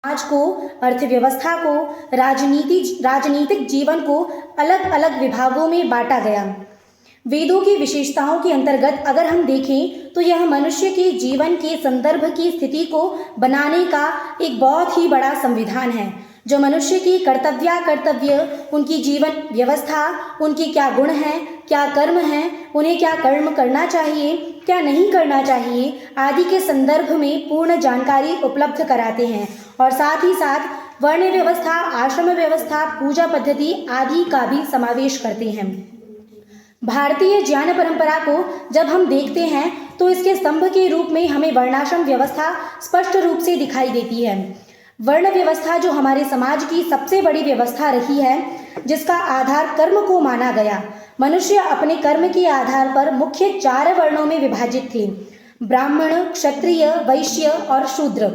समाज को, अर्थव्यवस्था को, राजनीतिक जीवन को अलग अलग विभागों में बांटा गया। वेदों की विशेषताओं के अंतर्गत अगर हम देखें तो यह मनुष्य के जीवन के संदर्भ की स्थिति को बनाने का एक बहुत ही बड़ा संविधान है, जो मनुष्य की कर्तव्य, उनकी जीवन व्यवस्था, उनके क्या गुण हैं, क्या कर्म हैं, उन्हें क्या कर्म करना चाहिए, क्या नहीं करना चाहिए आदि के संदर्भ में पूर्ण जानकारी उपलब्ध कराते हैं और साथ ही साथ वर्ण व्यवस्था, आश्रम व्यवस्था, पूजा पद्धति आदि का भी समावेश करते हैं। भारतीय ज्ञान परंपरा को जब हम देखते हैं तो इसके स्तंभ के रूप में हमें वर्णाश्रम व्यवस्था स्पष्ट रूप से दिखाई देती है। वर्ण व्यवस्था जो हमारे समाज की सबसे बड़ी व्यवस्था रही है, जिसका आधार कर्म को माना गया। मनुष्य अपने कर्म के आधार पर मुख्य 4 वर्णों में विभाजित थे: ब्राह्मण, क्षत्रिय, वैश्य और शूद्र।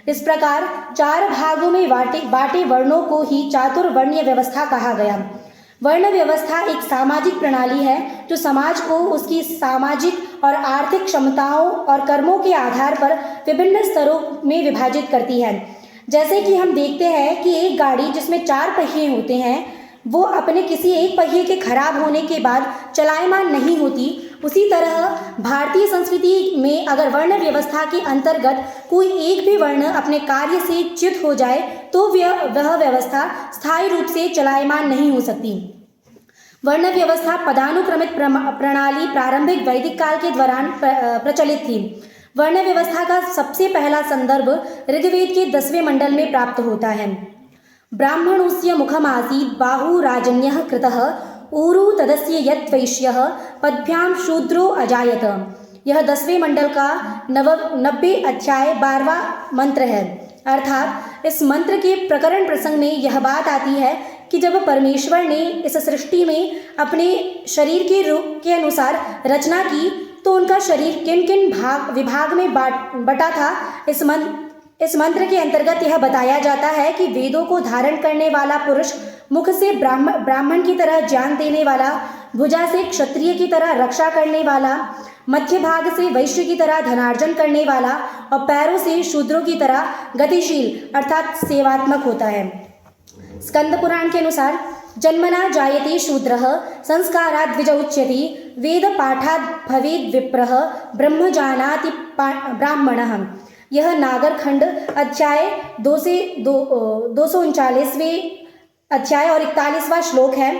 इस प्रकार 4 भागों में बांटे वर्णों को ही चातुर्वर्ण्य व्यवस्था कहा गया। वर्ण व्यवस्था एक सामाजिक प्रणाली है जो समाज को उसकी सामाजिक और आर्थिक क्षमताओं और कर्मों के आधार पर विभिन्न स्तरों में विभाजित करती है। जैसे कि हम देखते हैं कि एक गाड़ी जिसमें 4 पहिए होते हैं, वो अपने किसी एक पहिए के खराब होने के बाद चलायमान नहीं होती। उसी तरह भारतीय संस्कृति में अगर वर्ण व्यवस्था के अंतर्गत कोई एक भी वर्ण अपने कार्य से च्युत हो जाए तो वह व्यवस्था स्थायी रूप से चलायमान नहीं हो सकती। वर्ण व्यवस्था पदानुक्रमित प्रणाली प्रारंभिक वैदिक काल के दौरान प्रचलित थी। वर्ण व्यवस्था का सबसे पहला संदर्भ ऋग्वेद के 10वें मंडल में प्राप्त होता है। ब्राह्मणोस्य मुखमासीत् बाहुराजन्यः कृतः ऊरु तदस्य यत् वैश्यः पद्भ्यां शूद्रो अजायत। यह 10वें मंडल का 90 अध्याय 12वां मंत्र है। अर्थात इस मंत्र के प्रकरण प्रसंग में यह बात आती है कि जब परमेश्वर ने इस सृष्टि में अपने शरीर के रूप के अनुसार रचना की तो उनका शरीर किन किन विभाग में बटा था। इस मंत्र के अंतर्गत यह बताया जाता है कि वेदों को धारण करने वाला पुरुष मुख से ब्राह्मण की तरह ज्ञान देने वाला, भुजा से क्षत्रिय की तरह रक्षा करने वाला, मध्य भाग से वैश्य की तरह धनार्जन करने वाला और पैरों से शूद्रों की तरह गतिशील अर्थात सेवात्मक होता है। स्कंद पुराण के अनुसार जन्मना जायते शूद्रः संस्काराद् द्विज उच्यते वेद पाठाद् भवेद् विप्रः ब्रह्म जानाति ब्राह्मणः। यह नागरखंड अध्याय 2 से 239वें अध्याय और 41वां श्लोक है।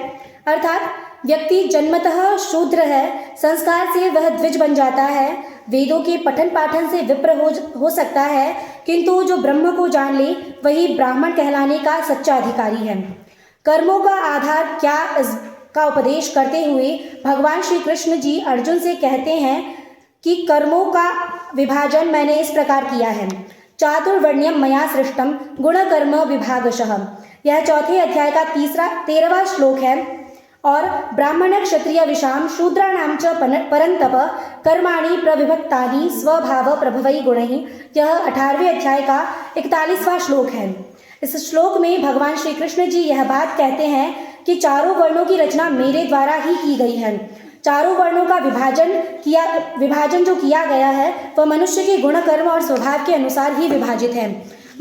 अर्थात व्यक्ति जन्मतः शूद्र है, संस्कार से वह द्विज बन जाता है, वेदों के पठन पाठन से विप्र हो सकता है, किंतु जो ब्रह्म को जान ले वही ब्राह्मण कहलाने का सच्चा अधिकारी है। कर्मों का आधार क्या इसका उपदेश करते हुए भगवान श्री कृष्ण जी अर्जुन से कहते हैं कि कर्मों का विभाजन मैंने इस प्रकार किया है। चातुर्वर्ण्यम मया सृष्टम गुण कर्म विभागशः। यह 4थे अध्याय का 13वां श्लोक है। और ब्राह्मण क्षत्रिय विषाम शूद्राणाम च परंतप कर्माणि प्रविभक्तानि स्वभाव प्रभवै गुणैः। यह 18वें अध्याय का 41वां श्लोक है। इस श्लोक में भगवान श्री कृष्ण जी यह बात कहते हैं कि चारों वर्णों की रचना मेरे द्वारा ही की गई है। चारों वर्णों का विभाजन जो किया गया है वह मनुष्य के गुण कर्म और स्वभाव के अनुसार ही विभाजित है।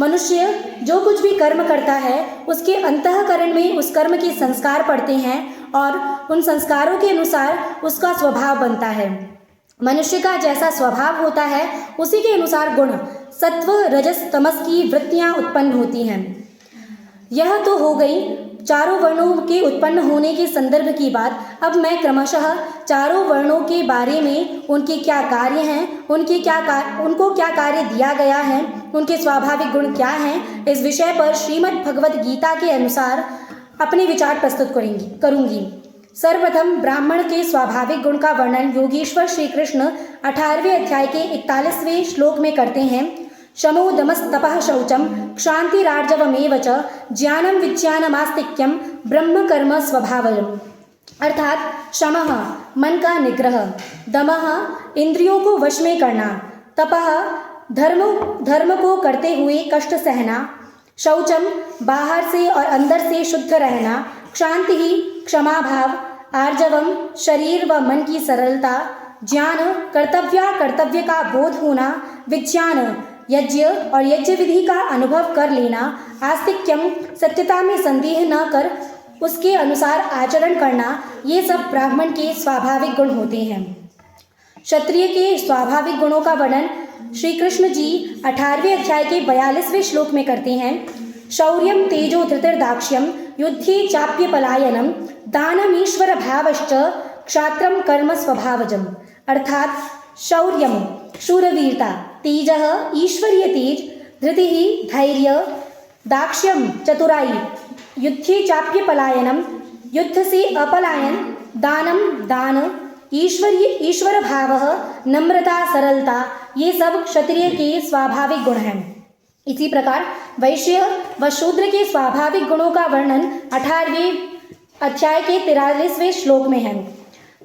मनुष्य जो कुछ भी कर्म करता है उसके अंतःकरण में उस कर्म के संस्कार पड़ते हैं और उन संस्कारों के अनुसार उसका स्वभाव बनता है। मनुष्य का जैसा स्वभाव होता है उसी के अनुसार गुण, सत्व, रजस, तमस की वृत्तियां उत्पन्न होती हैं। यह तो हो गई चारों वर्णों के उत्पन्न होने के संदर्भ की बात। अब मैं क्रमशः चारों वर्णों के बारे में, उनके क्या कार्य हैं, उनको क्या कार्य दिया गया है, उनके स्वाभाविक गुण क्या हैं, इस विषय पर श्रीमद् भगवद गीता के अनुसार अपने विचार प्रस्तुत करूंगी। सर्वप्रथम ब्राह्मण के स्वाभाविक गुण का वर्णन योगेश्वर श्री कृष्ण 18वें अध्याय के 41वें श्लोक में करते हैं। शमो दमस्तपः शौचम क्षान्तिरार्जवमेव च ज्ञानम विज्ञानमास्तिक्यम ब्रह्म कर्म स्वभावजम। अर्थात शमः मन का निग्रह, दमः इंद्रियों को वश में करना, तपः धर्म को करते हुए कष्ट सहना, शौचम बाहर से और अंदर से शुद्ध रहना, क्षांति ही क्षमा भाव, आर्जवम शरीर व मन की सरलता, ज्ञान कर्तव्य का बोध होना, विज्ञान यज्ञ और यज्ञ विधि का अनुभव कर लेना, आस्तिक्यम सत्यता में संदेह न कर उसके अनुसार आचरण करना, ये सब ब्राह्मण के स्वाभाविक गुण होते हैं। क्षत्रिय के स्वाभाविक गुणों का वर्णन श्री कृष्ण जी 18वें अध्याय के 42वें श्लोक में करते हैं। शौर्यम तेजो धृतिर्दाक्ष्यम युद्धे चाप्य पलायनम दानमीश्वर भावश्च क्षात्रम कर्म स्वभावजम। अर्थात शौर्यम शूरवीरता, तेजः ईश्वरीय तेज, धृति धैर्य, दाक्ष्यम चतुराई, युद्धे चाप्य पलायनम युद्ध से अपलायन, दानम दान, ईश्वर भाव नम्रता सरलता, ये सब क्षत्रिय के स्वाभाविक गुण हैं। इसी प्रकार वैश्य व शूद्र के स्वाभाविक गुणों का वर्णन 18वें अध्याय के 43वें श्लोक में है।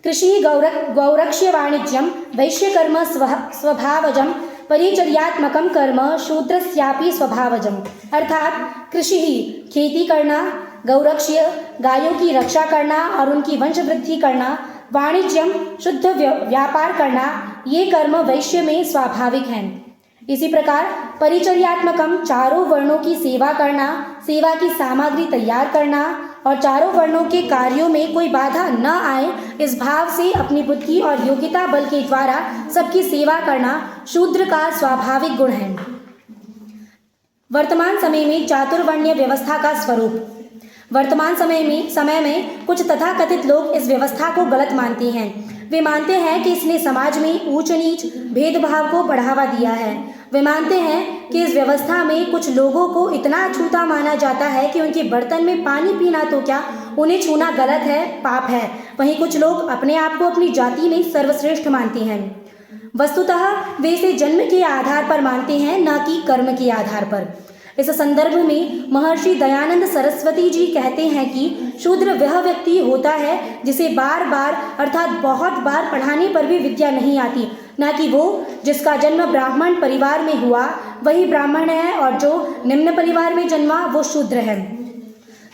कृषि गौरक्ष्य वाणिज्यम वैश्य कर्म स्वभावजम परिचर्यात्मकम कर्म शूद्रस्यापि स्वभावजम। अर्थात कृषि ही खेती करना, गौरक्ष्य गायों की रक्षा करना और उनकी वंश वृद्धि करना, वाणिज्यम शुद्ध व्यापार करना, ये कर्म वैश्य में स्वाभाविक हैं। इसी प्रकार परिचर्यात्मकम चारों वर्णों की सेवा करना, सेवा की सामग्री तैयार करना और चारों वर्णों के कार्यों में कोई बाधा न आए, इस भाव से अपनी बुद्धि और योग्यता बल के द्वारा सबकी सेवा करना शूद्र का स्वाभाविक गुण है। वर्तमान समय में चातुर्वर्ण्य व्यवस्था का स्वरूप। वर्तमान समय में कुछ तथाकथित लोग इस व्यवस्था को गलत मानते हैं। वे मानते हैं कि इसने समाज में ऊंच नीच भेदभाव को बढ़ावा दिया है। वे मानते हैं कि इस व्यवस्था में कुछ लोगों को इतना अछूता माना जाता है कि उनके बर्तन में पानी पीना तो क्या, उन्हें छूना गलत है, पाप है। वहीं कुछ लोग अपने आप को अपनी जाति में सर्वश्रेष्ठ मानते हैं। वस्तुतः वे इसे जन्म के आधार पर मानते हैं, न कि कर्म के आधार पर। इस संदर्भ में महर्षि दयानंद सरस्वती जी कहते हैं कि शूद्र वह व्यक्ति होता है जिसे बार बार अर्थात बहुत बार पढ़ाने पर भी विद्या नहीं आती, न कि वो जिसका जन्म ब्राह्मण परिवार में हुआ वही ब्राह्मण है और जो निम्न परिवार में जन्मा वो शूद्र है।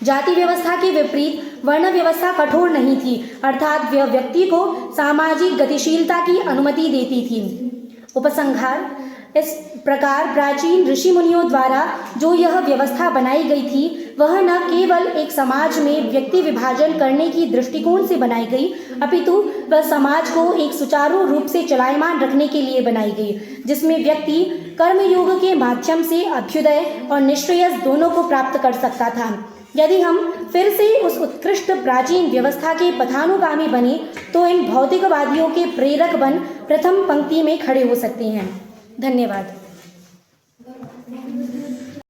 जाति व्यवस्था के विपरीत वर्ण व्यवस्था कठोर नहीं थी, अर्थात वह व्यक्ति को सामाजिक गतिशीलता की अनुमति देती थी। उपसंहार: इस प्रकार प्राचीन ऋषि मुनियों द्वारा जो यह व्यवस्था बनाई गई थी वह न केवल एक समाज में व्यक्ति विभाजन करने की दृष्टिकोण से बनाई गई, अपितु वह समाज को एक सुचारू रूप से चलायमान रखने के लिए बनाई गई, जिसमें व्यक्ति कर्मयोग के माध्यम से अभ्युदय और निश्रेयस दोनों को प्राप्त कर सकता था। यदि हम फिर से उस उत्कृष्ट प्राचीन व्यवस्था के पथानुगामी बने तो इन भौतिकवादियों के प्रेरक बन प्रथम पंक्ति में खड़े हो सकते हैं। धन्यवाद।